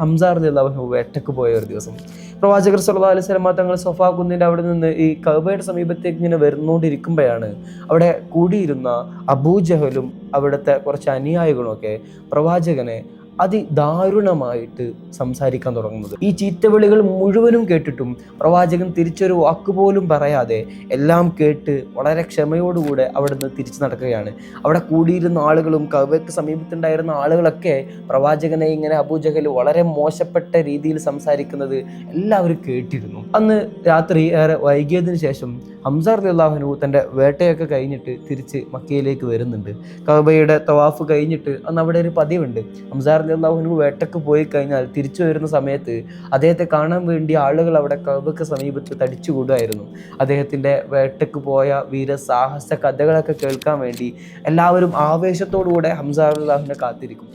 ഹംസ റളിയല്ലാഹു അൻഹു വേട്ടക്ക് പോയ ഒരു ദിവസം പ്രവാചകർ സല്ലല്ലാഹു അലൈഹി വസല്ലം തങ്ങൾ സഫാ കുന്നിൻ്റെ അവിടെ നിന്ന് ഈ കഅബയുടെ സമീപത്തേക്ക് ഇങ്ങനെ വരുന്നുകൊണ്ടിരിക്കുമ്പോഴാണ് അവിടെ കൂടിയിരുന്ന അബൂജഹലും അവിടുത്തെ കുറച്ച് അനുയായികളും ഒക്കെ പ്രവാചകനെ അതിദാരുണമായിട്ട് സംസാരിക്കാൻ തുടങ്ങുന്നത്. ഈ ചീത്തവിളികൾ മുഴുവനും കേട്ടിട്ടും പ്രവാചകൻ തിരിച്ചൊരു വാക്കുപോലും പറയാതെ എല്ലാം കേട്ട് വളരെ ക്ഷമയോടുകൂടെ അവിടുന്ന് തിരിച്ചു നടക്കുകയാണ്. അവിടെ കൂടിയിരുന്ന ആളുകളും കഅബയ്ക്ക് സമീപത്തുണ്ടായിരുന്ന ആളുകളൊക്കെ പ്രവാചകനെ ഇങ്ങനെ അബൂജഹൽ വളരെ മോശപ്പെട്ട രീതിയിൽ സംസാരിക്കുന്നത് എല്ലാവരും കേട്ടിരുന്നു. അന്ന് രാത്രി ഏറെ വൈകിയതിനു ശേഷം ഹംസ റളിയല്ലാഹു അൻഹു തൻ്റെ വേട്ടയൊക്കെ കഴിഞ്ഞിട്ട് തിരിച്ച് മക്കയിലേക്ക് വരുന്നുണ്ട്. കഅബയുടെ തവാഫ് കഴിഞ്ഞിട്ട് അന്ന് അവിടെ ഒരു പതിവുണ്ട്. ഹംസ റളിയല്ലാഹു അൻഹു വേട്ടക്ക് പോയി കഴിഞ്ഞാൽ തിരിച്ചു വരുന്ന സമയത്ത് അദ്ദേഹത്തെ കാണാൻ വേണ്ടി ആളുകൾ അവിടെ കഅബയ്ക്ക് സമീപത്ത് തടിച്ചുകൂടുമായിരുന്നു. അദ്ദേഹത്തിൻ്റെ വേട്ടക്ക് പോയ വീരസാഹസ കഥകളൊക്കെ കേൾക്കാൻ വേണ്ടി എല്ലാവരും ആവേശത്തോടുകൂടെ ഹംസ റളിയല്ലാഹു അൻഹുവിനെ കാത്തിരിക്കും.